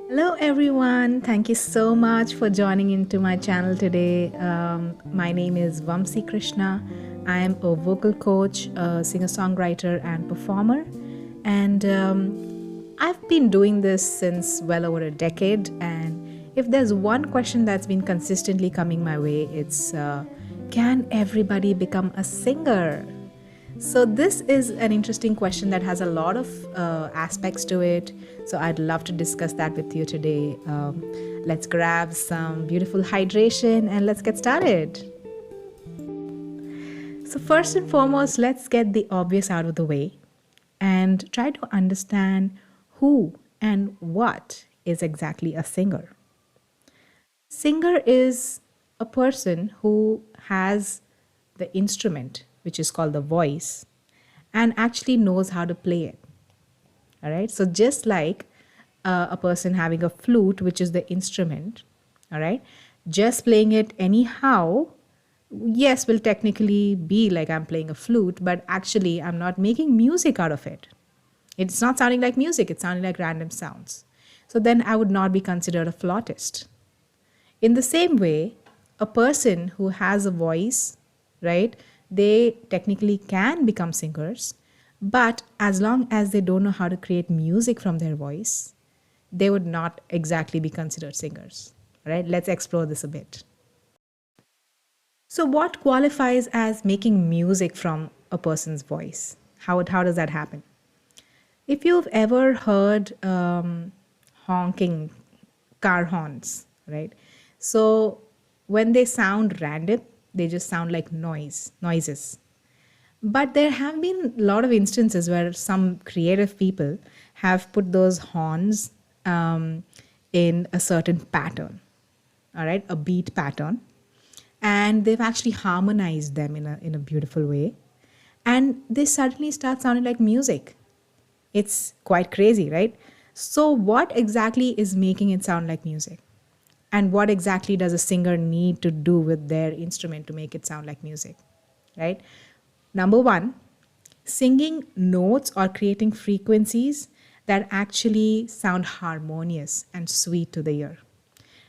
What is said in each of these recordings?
Hello, everyone. Thank you so much for joining into my channel today. My name is Vamsi Krishna. I am a vocal coach, a singer songwriter, and performer. And I've been doing this since well over a decade. And if there's one question that's been consistently coming my way, it's can everybody become a singer? So, this is an interesting question that has a lot of aspects to it. So, I'd love to discuss that with you today. Let's grab some beautiful hydration and let's get started. So, first and foremost, let's get the obvious out of the way and try to understand who and what is exactly a singer. Singer is a person who has the instrument, which is called the voice, and actually knows how to play it. All right. So, just like a person having a flute, which is the instrument, all right, just playing it anyhow, yes, will technically be like I'm playing a flute, but actually, I'm not making music out of it. It's not sounding like music, it's sounding like random sounds. So, then I would not be considered a flautist. In the same way, a person who has a voice, right, they technically can become singers, but as long as they don't know how to create music from their voice, they would not exactly be considered singers. Right? Let's explore this a bit. So, what qualifies as making music from a person's voice? How does that happen? If you've ever heard honking car horns, right? So when they sound random, they just sound like noises. But there have been a lot of instances where some creative people have put those horns in a certain pattern, all right, a beat pattern, and they've actually harmonized them in a beautiful way, and they suddenly start sounding like music. It's quite crazy, right? So, what exactly is making it sound like music? And what exactly does a singer need to do with their instrument to make it sound like music? Right? Number one, singing notes or creating frequencies that actually sound harmonious and sweet to the ear.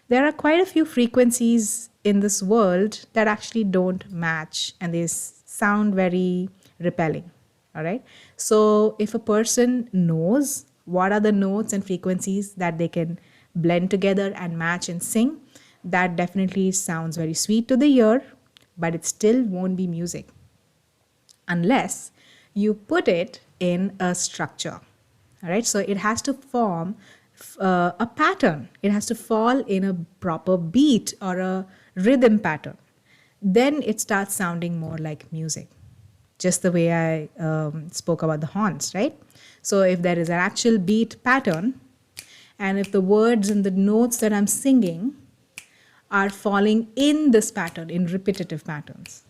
There are quite a few frequencies in this world that actually don't match and they sound very repelling. All right. So, if a person knows what are the notes and frequencies that they can blend together and match and sing, that definitely sounds very sweet to the ear, but it still won't be music unless you put it in a structure. All right. So, it has to form a pattern, it has to fall in a proper beat or a rhythm pattern. Then it starts sounding more like music, just the way I spoke about the horns, right? So if there is an actual beat pattern, and if the words and the notes that I'm singing are falling in this pattern, in repetitive patterns,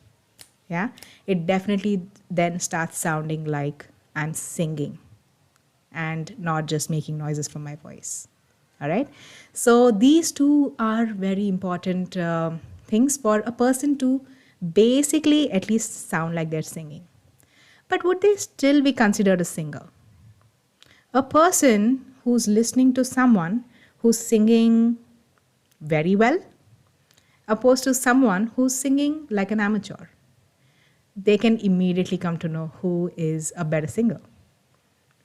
yeah, it definitely then starts sounding like I'm singing and not just making noises from my voice. All right. So these two are very important things for a person to basically at least sound like they're singing. But would they still be considered a singer? A person who's listening to someone who's singing very well, opposed to someone who's singing like an amateur, they can immediately come to know who is a better singer.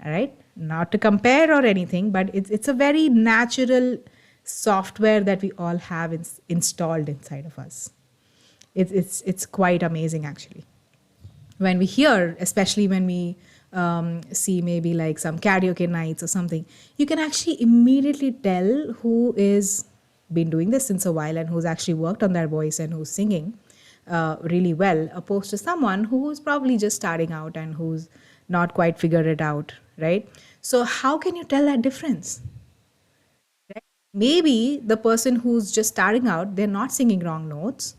All right. Not to compare or anything, but it's a very natural software that we all have installed inside of us. It's quite amazing actually. When we hear, especially when we see maybe like some karaoke nights or something, you can actually immediately tell who is been doing this since a while and who's actually worked on their voice and who's singing really well, opposed to someone who's probably just starting out and who's not quite figured it out, right? So how can you tell that difference? Right? Maybe the person who's just starting out, they're not singing wrong notes.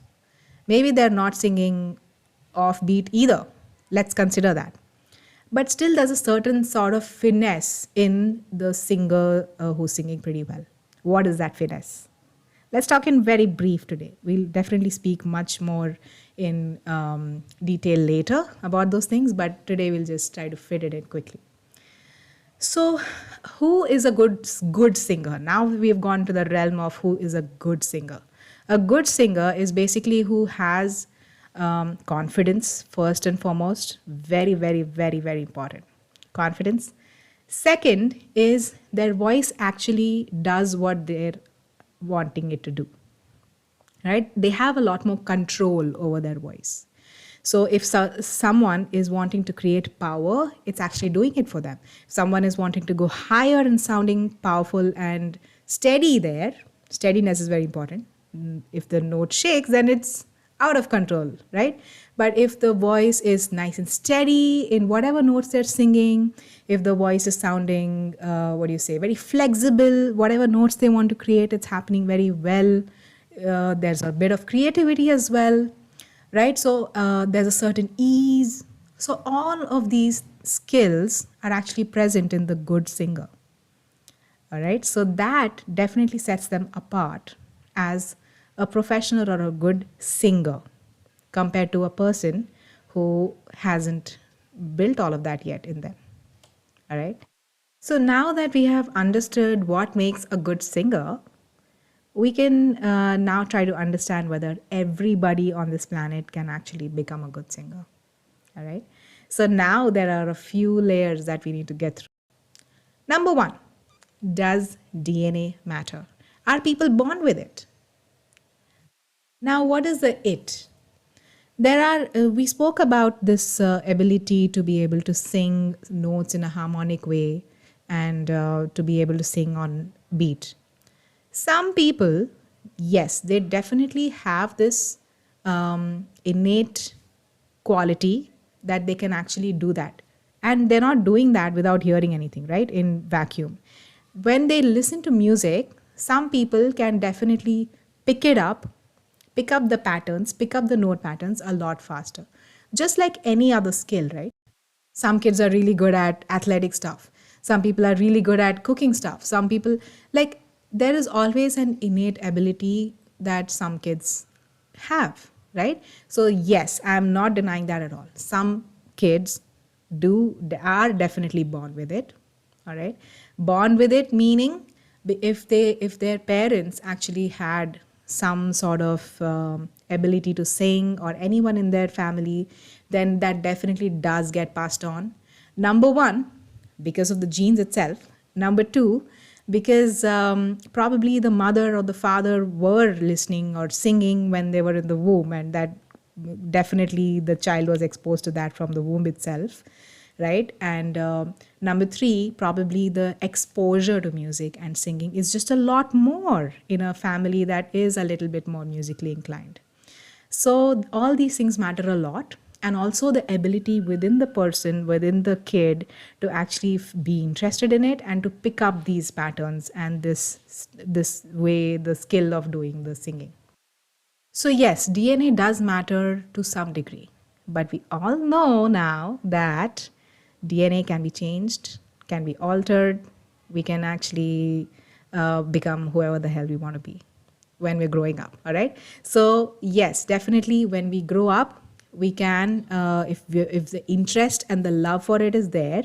Maybe they're not singing offbeat either. Let's consider that. But still, there's a certain sort of finesse in the singer who's singing pretty well. What is that finesse? Let's talk in very brief today. We'll definitely speak much more in detail later about those things, but today we'll just try to fit it in quickly. So, who is a good singer? Now we've gone to the realm of who is a good singer. A good singer is basically who has confidence first and foremost. Very, very, very, very important. Confidence. Second is their voice actually does what they're wanting it to do, right? They have a lot more control over their voice. So if someone is wanting to create power, it's actually doing it for them. If someone is wanting to go higher and sounding powerful and steady, there steadiness is very important. If the note shakes, then it's out of control, right? But if the voice is nice and steady in whatever notes they're singing, if the voice is sounding what do you say, very flexible, whatever notes they want to create, it's happening very well. There's a bit of creativity as well, right? So there's a certain ease. So all of these skills are actually present in the good singer. All right. So that definitely sets them apart as a professional or a good singer compared to a person who hasn't built all of that yet in them. All right. So now that we have understood what makes a good singer, we can now try to understand whether everybody on this planet can actually become a good singer. All right. So now there are a few layers that we need to get through. Number one, does DNA matter? Are people born with it? Now, what is the it? There are, we spoke about this ability to be able to sing notes in a harmonic way and to be able to sing on beat. Some people, yes, they definitely have this innate quality that they can actually do that. And they're not doing that without hearing anything, right? In vacuum. When they listen to music, some people can definitely pick it up, pick up the patterns, pick up the note patterns a lot faster. Just like any other skill, right? Some kids are really good at athletic stuff. Some people are really good at cooking stuff. Some people, like, there is always an innate ability that some kids have, right? So, yes, I'm not denying that at all. Some kids they are definitely born with it, all right? Born with it meaning if their parents actually had some sort of ability to sing, or anyone in their family, then that definitely does get passed on. Number one, because of the genes itself. Number two, because probably the mother or the father were listening or singing when they were in the womb, and that definitely the child was exposed to that from the womb itself, right? And number three, probably the exposure to music and singing is just a lot more in a family that is a little bit more musically inclined. So all these things matter a lot, and also the ability within the person, within the kid, to actually be interested in it and to pick up these patterns and this way, the skill of doing the singing. So, yes, DNA does matter to some degree, but we all know now that DNA can be changed, can be altered. We can actually become whoever the hell we want to be when we're growing up. All right. So, yes, definitely when we grow up, we can, if the interest and the love for it is there,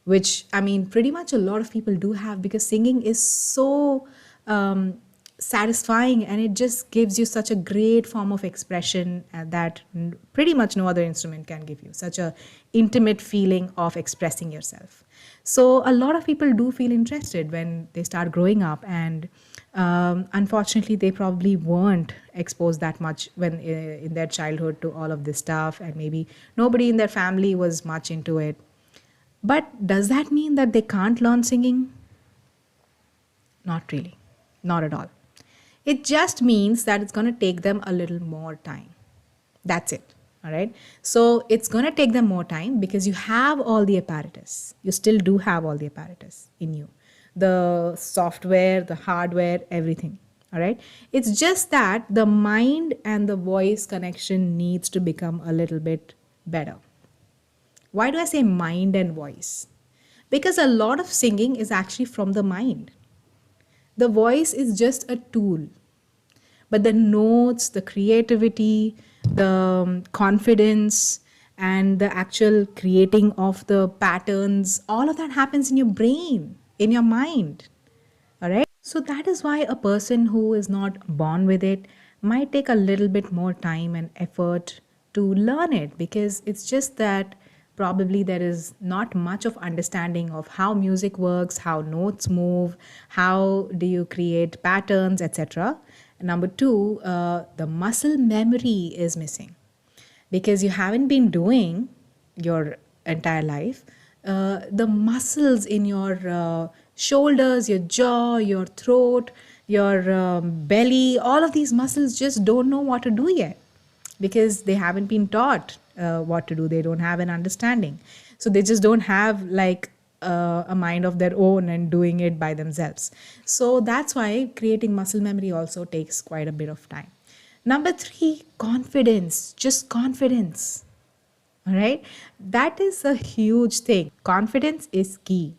which I mean, pretty much a lot of people do have, because singing is so satisfying, and it just gives you such a great form of expression that pretty much no other instrument can give you such a intimate feeling of expressing yourself. So a lot of people do feel interested when they start growing up, and unfortunately they probably weren't exposed that much when in their childhood to all of this stuff, and maybe nobody in their family was much into it. But does that mean that they can't learn singing? Not really. Not at all. It just means that it's going to take them a little more time. That's it. All right. So it's going to take them more time because you have all the apparatus. You still do have all the apparatus in you, the software, the hardware, everything. All right. It's just that the mind and the voice connection needs to become a little bit better. Why do I say mind and voice? Because a lot of singing is actually from the mind. The voice is just a tool. But the notes, the creativity, the confidence, and the actual creating of the patterns, all of that happens in your brain, in your mind. All right. So that is why a person who is not born with it might take a little bit more time and effort to learn it, because it's just that probably there is not much of understanding of how music works, how notes move, how do you create patterns, etc. Number two, the muscle memory is missing because you haven't been doing your entire life. The muscles in your shoulders, your jaw, your throat, your belly, all of these muscles just don't know what to do yet because they haven't been taught what to do. They don't have an understanding. So they just don't have like a mind of their own and doing it by themselves. So that's why creating muscle memory also takes quite a bit of time. Number three, confidence, just confidence. All right. That is a huge thing. Confidence is key.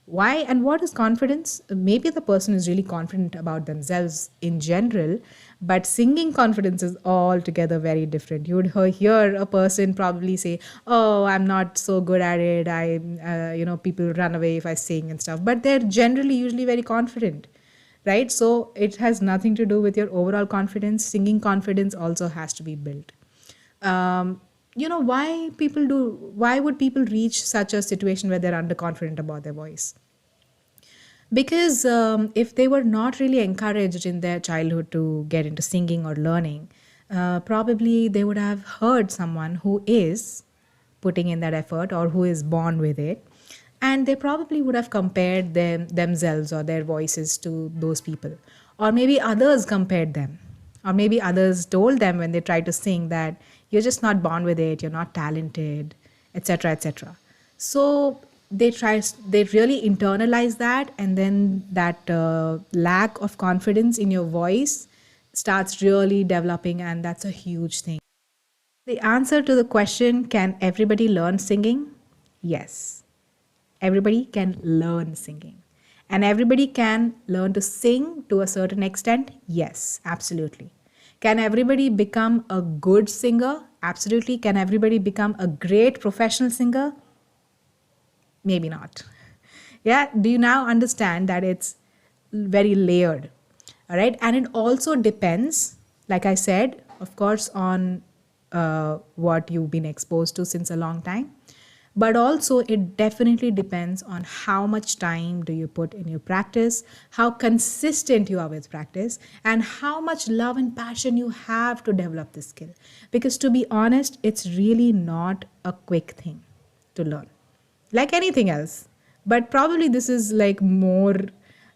Why and what is confidence? Maybe the person is really confident about themselves in general, but singing confidence is altogether very different. You would hear a person probably say, "Oh, I'm not so good at it. People run away if I sing and stuff." But they're generally usually very confident, right? So it has nothing to do with your overall confidence. Singing confidence also has to be built. Why would people reach such a situation where they're underconfident about their voice? Because if they were not really encouraged in their childhood to get into singing or learning, probably they would have heard someone who is putting in that effort or who is born with it, and they probably would have compared themselves or their voices to those people, or maybe others compared them, or maybe others told them when they tried to sing that you're just not born with it, you're not talented, etc., etc. So they really internalize that, and then that lack of confidence in your voice starts really developing, and that's a huge thing. The answer to the question, can everybody learn singing? Yes, everybody can learn singing. And everybody can learn to sing to a certain extent? Yes, absolutely. Can everybody become a good singer? Absolutely. Can everybody become a great professional singer? Maybe not. Yeah, do you now understand that it's very layered? All right, and it also depends, like I said, of course, on what you've been exposed to since a long time, but also it definitely depends on how much time do you put in your practice, how consistent you are with practice, and how much love and passion you have to develop this skill. Because to be honest, it's really not a quick thing to learn, like anything else. But probably this is like more,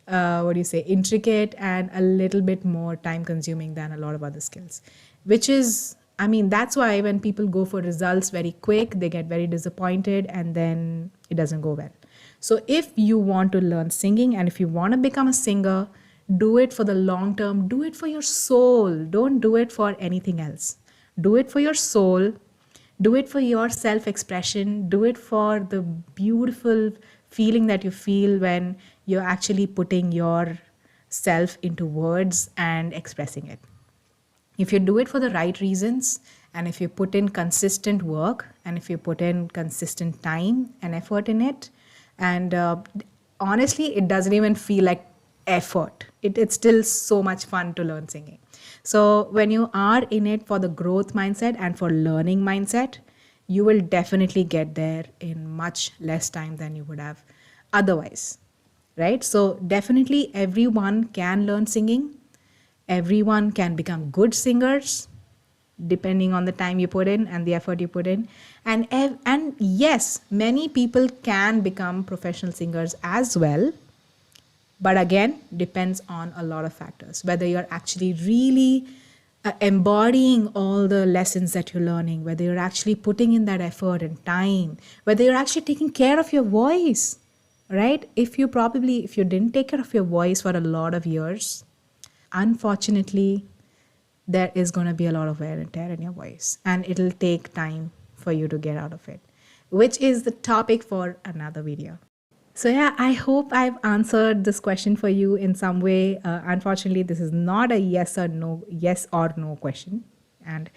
what do you say, intricate and a little bit more time consuming than a lot of other skills, which is, I mean, that's why when people go for results very quick, they get very disappointed and then it doesn't go well. So if you want to learn singing and if you want to become a singer, do it for the long term, do it for your soul, don't do it for anything else. Do it for your soul, do it for your self expression, do it for the beautiful feeling that you feel when you're actually putting your self into words and expressing it. If you do it for the right reasons, and if you put in consistent work, and if you put in consistent time and effort in it, and honestly, it doesn't even feel like effort. It's still so much fun to learn singing. So when you are in it for the growth mindset and for learning mindset, you will definitely get there in much less time than you would have otherwise, right? So definitely everyone can learn singing. Everyone can become good singers depending on the time you put in and the effort you put in. And yes, many people can become professional singers as well, but again, depends on a lot of factors, whether you're actually really embodying all the lessons that you're learning, whether you're actually putting in that effort and time, whether you're actually taking care of your voice, right? If you didn't take care of your voice for a lot of years, unfortunately, there is going to be a lot of wear and tear in your voice, and it'll take time for you to get out of it, which is the topic for another video. So yeah, I hope I've answered this question for you in some way. Unfortunately, this is not a yes or no question, and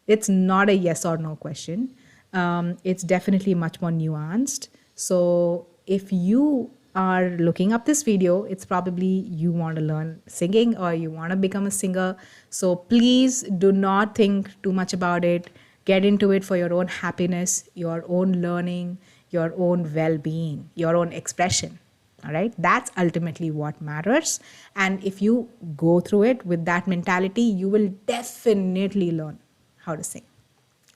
it's not a yes or no question. It's definitely much more nuanced. So if you are looking up this video, it's probably you want to learn singing or you want to become a singer. So please do not think too much about it. Get into it for your own happiness, your own learning, your own well being, your own expression. All right, that's ultimately what matters. And if you go through it with that mentality, you will definitely learn how to sing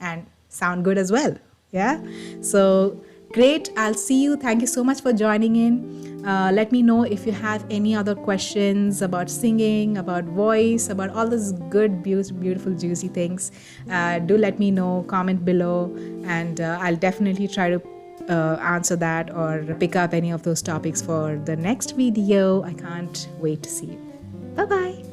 and sound good as well. Yeah. So great. I'll see you. Thank you so much for joining in. Let me know if you have any other questions about singing, about voice, about all those good, beautiful, juicy things. Do let me know, comment below, and I'll definitely try to answer that or pick up any of those topics for the next video. I can't wait to see you. Bye bye.